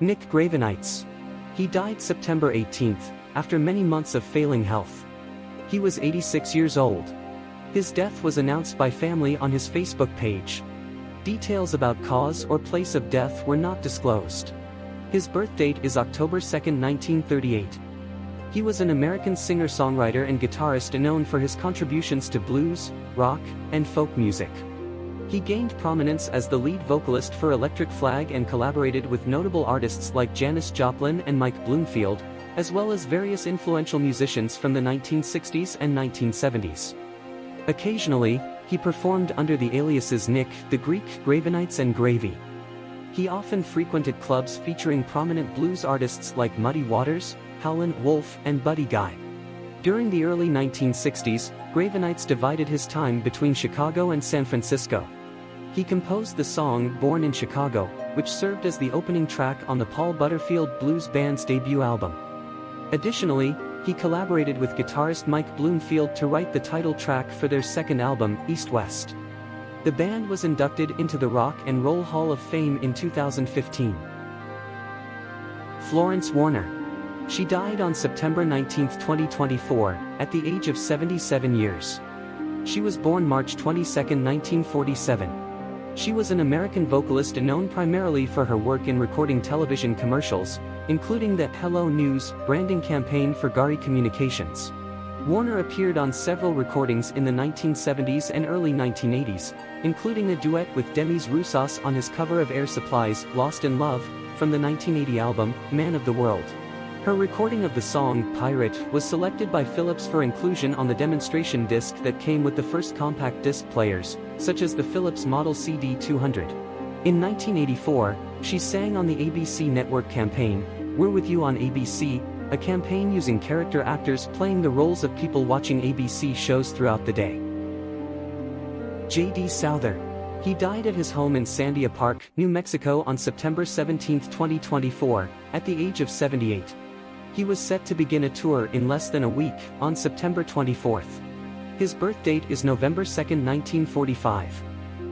Nick Gravenites. He died September 18th, after many months of failing health. He was 86 years old. His death was announced by family on his Facebook page. Details about cause or place of death were not disclosed. His birth date is October 2, 1938. He was an American singer-songwriter and guitarist known for his contributions to blues, rock, and folk music. He gained prominence as the lead vocalist for Electric Flag and collaborated with notable artists like Janis Joplin and Mike Bloomfield, as well as various influential musicians from the 1960s and 1970s. Occasionally, he performed under the aliases Nick, the Greek, Gravenites and Gravy. He often frequented clubs featuring prominent blues artists like Muddy Waters, Howlin' Wolf and Buddy Guy. During the early 1960s, Gravenites divided his time between Chicago and San Francisco. He composed the song Born in Chicago, which served as the opening track on the Paul Butterfield Blues Band's debut album. Additionally, he collaborated with guitarist Mike Bloomfield to write the title track for their second album, East West. The band was inducted into the Rock and Roll Hall of Fame in 2015. Florence Warner. She died on September 19, 2024, at the age of 77 years. She was born March 22, 1947. She was an American vocalist known primarily for her work in recording television commercials, including the Hello News branding campaign for Gari Communications. Warner appeared on several recordings in the 1970s and early 1980s, including a duet with Demis Roussos on his cover of Air Supply's Lost in Love, from the 1980 album, Man of the World. Her recording of the song, Pirate, was selected by Philips for inclusion on the demonstration disc that came with the first compact disc players, such as the Philips Model CD200. In 1984, she sang on the ABC network campaign, We're With You on ABC, a campaign using character actors playing the roles of people watching ABC shows throughout the day. J.D. Souther. He died at his home in Sandia Park, New Mexico on September 17, 2024, at the age of 78. He was set to begin a tour in less than a week, on September 24. His birth date is November 2, 1945.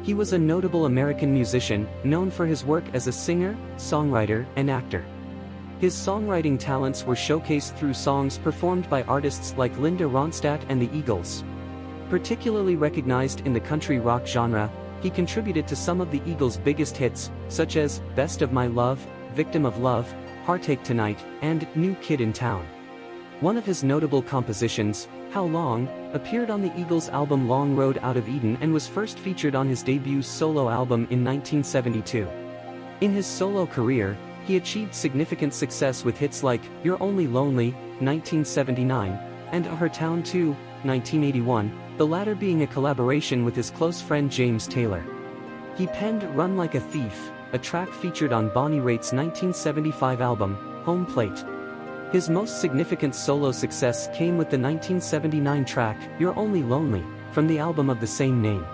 He was a notable American musician, known for his work as a singer, songwriter, and actor. His songwriting talents were showcased through songs performed by artists like Linda Ronstadt and the Eagles. Particularly recognized in the country rock genre, he contributed to some of the Eagles' biggest hits, such as Best of My Love, Victim of Love, Heartache Tonight, and New Kid in Town. One of his notable compositions, How Long, appeared on the Eagles' album Long Road Out of Eden and was first featured on his debut solo album in 1972. In his solo career, he achieved significant success with hits like You're Only Lonely, 1979, and Her Town 2, 1981, the latter being a collaboration with his close friend James Taylor. He penned Run Like a Thief, a track featured on Bonnie Raitt's 1975 album, Home Plate. His most significant solo success came with the 1979 track, You're Only Lonely, from the album of the same name.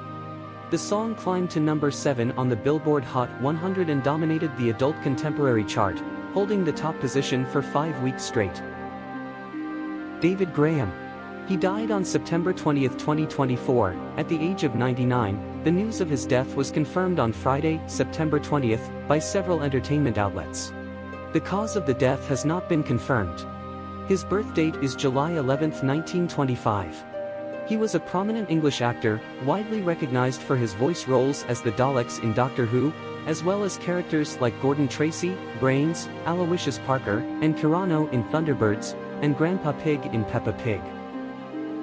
The song climbed to number 7 on the Billboard Hot 100 and dominated the adult contemporary chart, holding the top position for 5 weeks straight. David Graham. He died on September 20, 2024, at the age of 99. The news of his death was confirmed on Friday, September 20th, by several entertainment outlets. The cause of the death has not been confirmed. His birth date is July 11, 1925. He was a prominent English actor, widely recognized for his voice roles as the Daleks in Doctor Who, as well as characters like Gordon Tracy, Brains, Aloysius Parker, and Kyrano in Thunderbirds, and Grandpa Pig in Peppa Pig.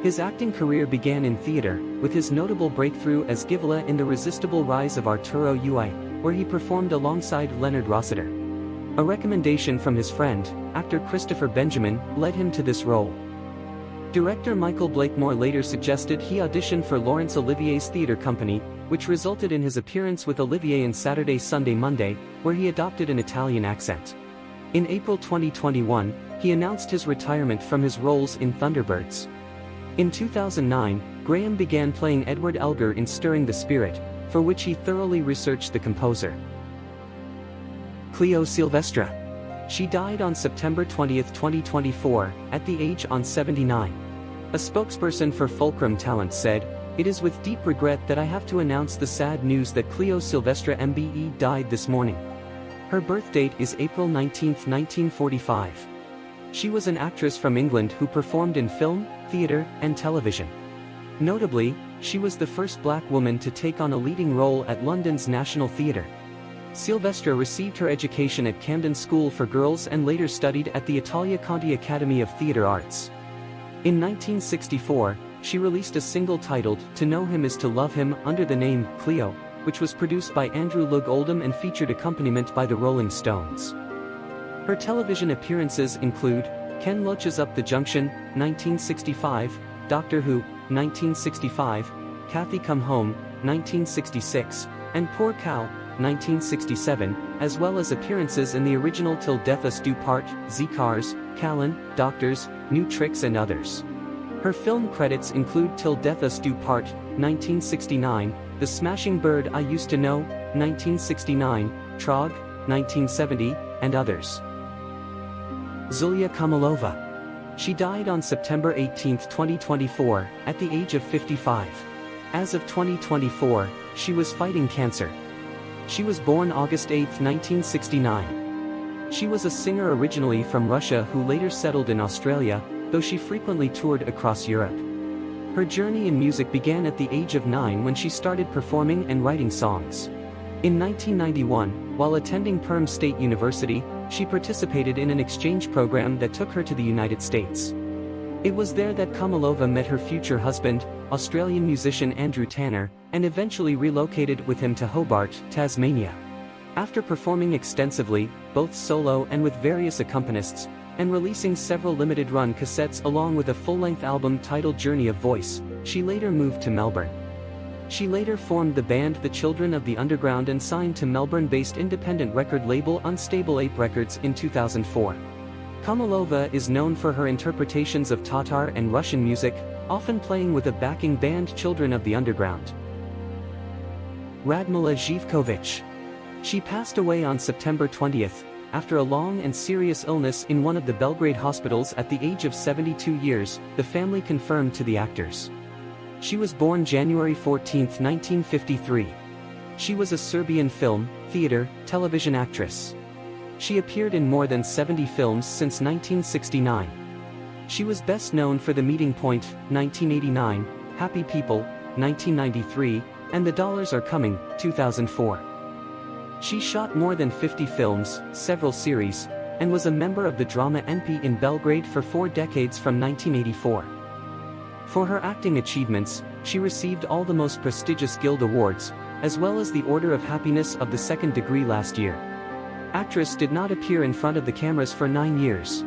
His acting career began in theater, with his notable breakthrough as Givela in The Resistible Rise of Arturo Ui, where he performed alongside Leonard Rossiter. A recommendation from his friend, actor Christopher Benjamin, led him to this role. Director Michael Blakemore later suggested he audition for Laurence Olivier's theater company, which resulted in his appearance with Olivier in Saturday Sunday Monday, where he adopted an Italian accent. In April 2021, he announced his retirement from his roles in Thunderbirds. In 2009, Graham began playing Edward Elgar in Stirring the Spirit, for which he thoroughly researched the composer. Cleo Sylvestre. She died on September 20, 2024, at the age of 79. A spokesperson for Fulcrum Talent said, "It is with deep regret that I have to announce the sad news that Cleo Sylvestre MBE died this morning. Her birth date is April 19, 1945. She was an actress from England who performed in film, theatre, and television. Notably, she was the first black woman to take on a leading role at London's National Theatre. Sylvestre received her education at Camden School for Girls and later studied at the Italia Conti Academy of Theatre Arts. In 1964, she released a single titled To Know Him Is to Love Him under the name Cleo, which was produced by Andrew Loog Oldham and featured accompaniment by the Rolling Stones. Her television appearances include Ken Loach's Up the Junction, 1965, Doctor Who, 1965, Kathy Come Home, 1966, and Poor Cow, 1967, as well as appearances in the original Till Death Us Do Part, Z-Cars, Callan, Doctors, New Tricks and others. Her film credits include Till Death Us Do Part, 1969, The Smashing Bird I Used to Know, 1969, Trog, 1970, and others. Zulya Kamalova. She died on September 18, 2024, at the age of 55. As of 2024, she was fighting cancer. She was born August 8, 1969. She was a singer originally from Russia who later settled in Australia, though she frequently toured across Europe. Her journey in music began at the age of 9 when she started performing and writing songs. In 1991, while attending Perm State University, she participated in an exchange program that took her to the United States. It was there that Kamalova met her future husband, Australian musician Andrew Tanner, and eventually relocated with him to Hobart, Tasmania. After performing extensively, both solo and with various accompanists, and releasing several limited-run cassettes along with a full-length album titled Journey of Voice, she later moved to Melbourne. She later formed the band The Children of the Underground and signed to Melbourne-based independent record label Unstable Ape Records in 2004. Kamalova is known for her interpretations of Tatar and Russian music, often playing with a backing band Children of the Underground. Radmila Živković. She passed away on September 20th, after a long and serious illness in one of the Belgrade hospitals at the age of 72 years, the family confirmed to the actors. She was born January 14, 1953. She was a Serbian film, theater, television actress. She appeared in more than 70 films since 1969. She was best known for The Meeting Point, 1989, Happy People, 1993, and The Dollars Are Coming, 2004. She shot more than 50 films, several series, and was a member of the drama NP in Belgrade for 4 decades from 1984. For her acting achievements, she received all the most prestigious Guild Awards, as well as the Order of Happiness of the Second Degree last year. Actress did not appear in front of the cameras for 9 years.